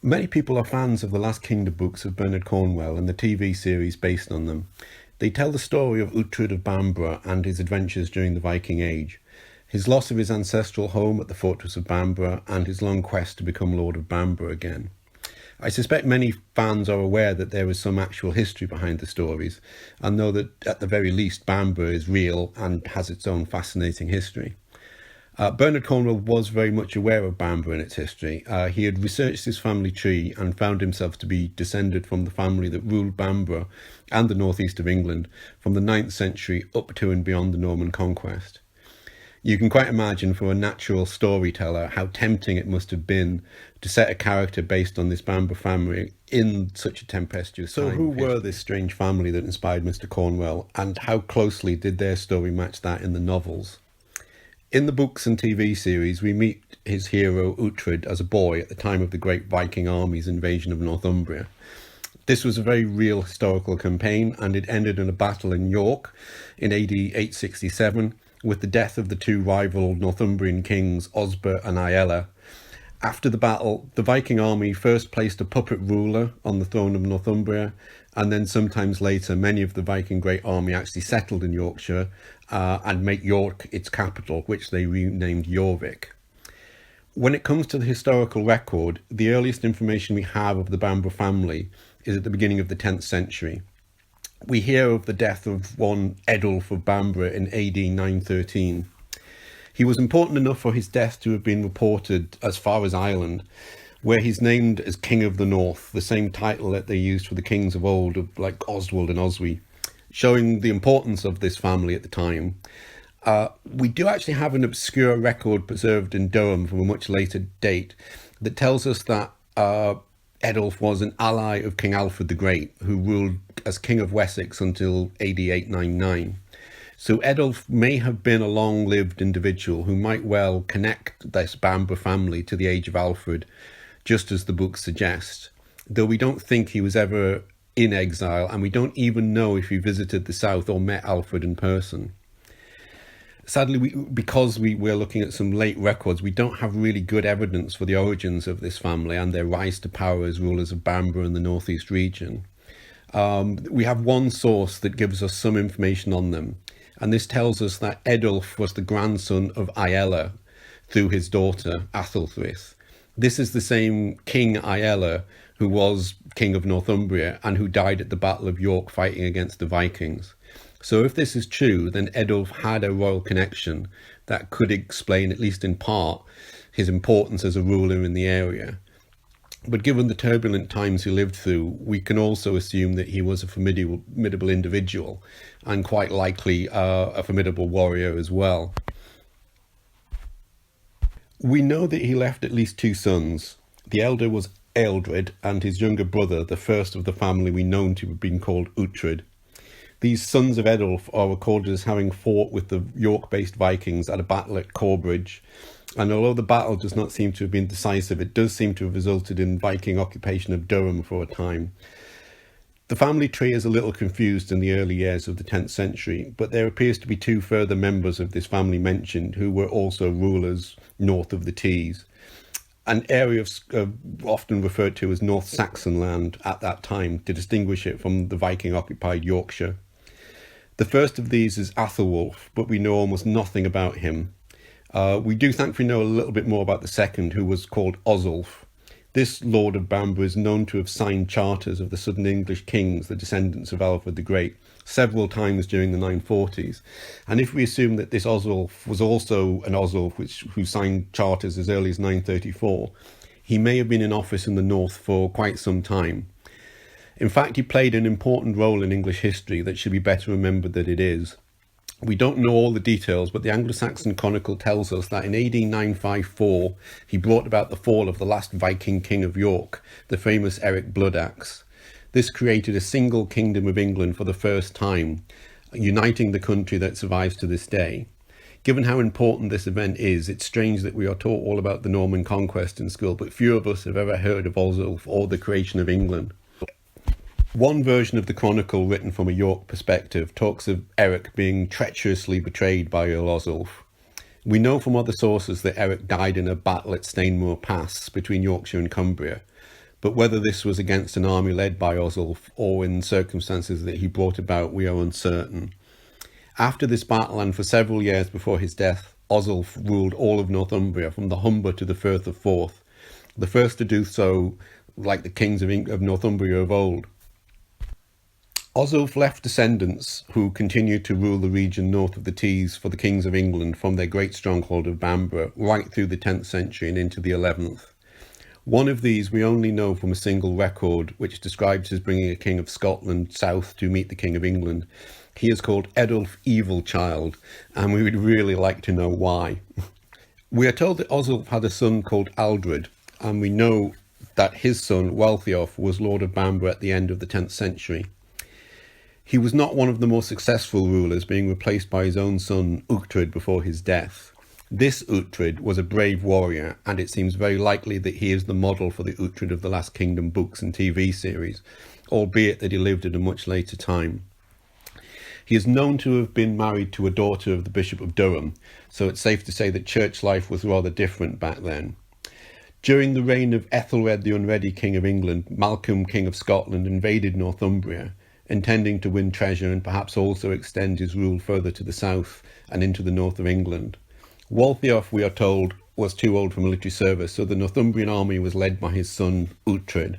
Many people are fans of the Last Kingdom books of Bernard Cornwell and the TV series based on them. They tell the story of Uhtred of Bamburgh and his adventures during the Viking Age, his loss of his ancestral home at the fortress of Bamburgh, and his long quest to become Lord of Bamburgh again. I suspect many fans are aware that there is some actual history behind the stories, and know that at the very least Bamburgh is real and has its own fascinating history. Bernard Cornwell was very much aware of Bamburgh and its history. He had researched his family tree and found himself to be descended from the family that ruled Bamburgh and the northeast of England from the 9th century up to and beyond the Norman conquest. You can quite imagine for a natural storyteller how tempting it must have been to set a character based on this Bamburgh family in such a tempestuous time. So who were this strange family that inspired Mr. Cornwell, and how closely did their story match that in the novels? In the books and TV series, we meet his hero Uhtred as a boy at the time of the great Viking army's invasion of Northumbria. This was a very real historical campaign, and it ended in a battle in York in AD 867 with the death of the two rival Northumbrian kings Osber and Aella. After the battle, the Viking army first placed a puppet ruler on the throne of Northumbria, and then sometimes later many of the Viking great army actually settled in Yorkshire and made York its capital, which they renamed Jorvik. When it comes to the historical record, the earliest information we have of the Bamburgh family is at the beginning of the 10th century. We hear of the death of one Edulf of Bamburgh in AD 913. He was important enough for his death to have been reported as far as Ireland, where he's named as King of the North, the same title that they used for the kings of old, like Oswald and Oswy, showing the importance of this family at the time. We do actually have an obscure record preserved in Durham from a much later date that tells us that Edulf was an ally of King Alfred the Great, who ruled as King of Wessex until AD 899. So Edulf may have been a long-lived individual who might well connect this Bamburgh family to the age of Alfred, just as the books suggest, though we don't think he was ever in exile, and we don't even know if he visited the south or met Alfred in person. Sadly, because we're looking at some late records, we don't have really good evidence for the origins of this family and their rise to power as rulers of Bamburgh and the northeast region. We have one source that gives us some information on them, and this tells us that Edulf was the grandson of Aella through his daughter Athelfrith. This is the same King Aella who was King of Northumbria and who died at the Battle of York fighting against the Vikings. So if this is true, then Edulf had a royal connection that could explain, at least in part, his importance as a ruler in the area. But given the turbulent times he lived through, we can also assume that he was a formidable individual and quite likely a formidable warrior as well. We know that he left at least two sons. The elder was Ealdred, and his younger brother, the first of the family we know to have been called Uhtred. These sons of Edulf are recorded as having fought with the York-based Vikings at a battle at Corbridge, and although the battle does not seem to have been decisive, it does seem to have resulted in Viking occupation of Durham for a time. The family tree is a little confused in the early years of the 10th century, but there appears to be two further members of this family mentioned who were also rulers north of the Tees, an area often referred to as North Saxon land at that time to distinguish it from the Viking-occupied Yorkshire. The first of these is Athelwulf, but we know almost nothing about him. We do thankfully know a little bit more about the second, who was called Oswulf. This Lord of Bamburgh is known to have signed charters of the Southern English kings, the descendants of Alfred the Great, several times during the 940s. And if we assume that this Oswulf was also an Oswulf who signed charters as early as 934, he may have been in office in the north for quite some time. In fact, he played an important role in English history that should be better remembered than it is. We don't know all the details, but the Anglo Saxon Chronicle tells us that in AD 954, he brought about the fall of the last Viking king of York, the famous Eric Bloodaxe. This created a single kingdom of England for the first time, uniting the country that survives to this day. Given how important this event is, it's strange that we are taught all about the Norman conquest in school, but few of us have ever heard of Oswulf or the creation of England. One version of the Chronicle, written from a York perspective, talks of Eric being treacherously betrayed by Earl Oswulf. We know from other sources that Eric died in a battle at Stainmoor Pass between Yorkshire and Cumbria, but whether this was against an army led by Oswulf or in circumstances that he brought about, we are uncertain. After this battle, and for several years before his death, Oswulf ruled all of Northumbria, from the Humber to the Firth of Forth, the first to do so like the kings of Northumbria of old. Oswulf left descendants who continued to rule the region north of the Tees for the kings of England from their great stronghold of Bamburgh right through the 10th century and into the 11th. One of these we only know from a single record, which describes his bringing a king of Scotland south to meet the king of England. He is called Edulf Evilchild, and we would really like to know why. We are told that Oswulf had a son called Aldred, and we know that his son Wealhtheof was Lord of Bamburgh at the end of the 10th century. He was not one of the more successful rulers, being replaced by his own son Uhtred before his death. This Uhtred was a brave warrior, and it seems very likely that he is the model for the Uhtred of the Last Kingdom books and TV series, albeit that he lived at a much later time. He is known to have been married to a daughter of the Bishop of Durham, so it's safe to say that church life was rather different back then. During the reign of Ethelred the Unready, King of England, Malcolm, King of Scotland, invaded Northumbria, intending to win treasure and perhaps also extend his rule further to the south and into the north of England. Wealhtheof, we are told, was too old for military service, so the Northumbrian army was led by his son Uhtred.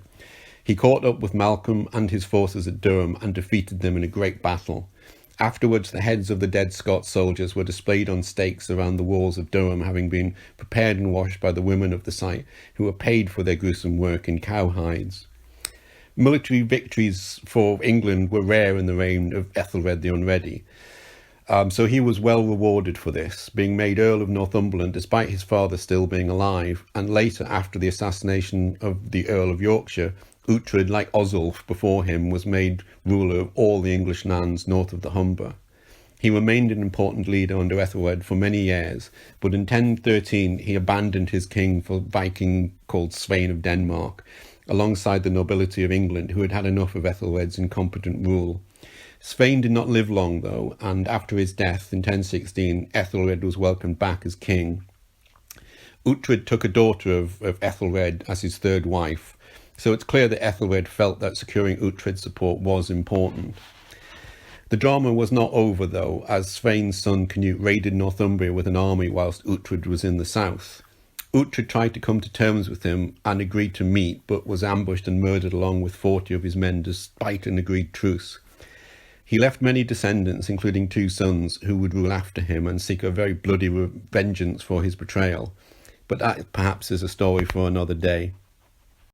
He caught up with Malcolm and his forces at Durham and defeated them in a great battle. Afterwards, the heads of the dead Scots soldiers were displayed on stakes around the walls of Durham, having been prepared and washed by the women of the site, who were paid for their gruesome work in cowhides. Military victories for England were rare in the reign of Ethelred the Unready. So he was well rewarded for this, being made Earl of Northumberland despite his father still being alive, and later, after the assassination of the Earl of Yorkshire, Uhtred, like Oswulf before him, was made ruler of all the English lands north of the Humber. He remained an important leader under Ethelred for many years, but in 1013 he abandoned his king for a Viking called Svein of Denmark, alongside the nobility of England, who had had enough of Ethelred's incompetent rule. Svein did not live long, though, and after his death in 1016, Ethelred was welcomed back as king. Uhtred took a daughter of Ethelred as his third wife, so it's clear that Ethelred felt that securing Uhtred's support was important. The drama was not over, though, as Svein's son Canute raided Northumbria with an army whilst Uhtred was in the south. Uhtred tried to come to terms with him and agreed to meet, but was ambushed and murdered along with 40 of his men despite an agreed truce. He left many descendants, including 2 sons, who would rule after him and seek a very bloody vengeance for his betrayal. But that perhaps is a story for another day.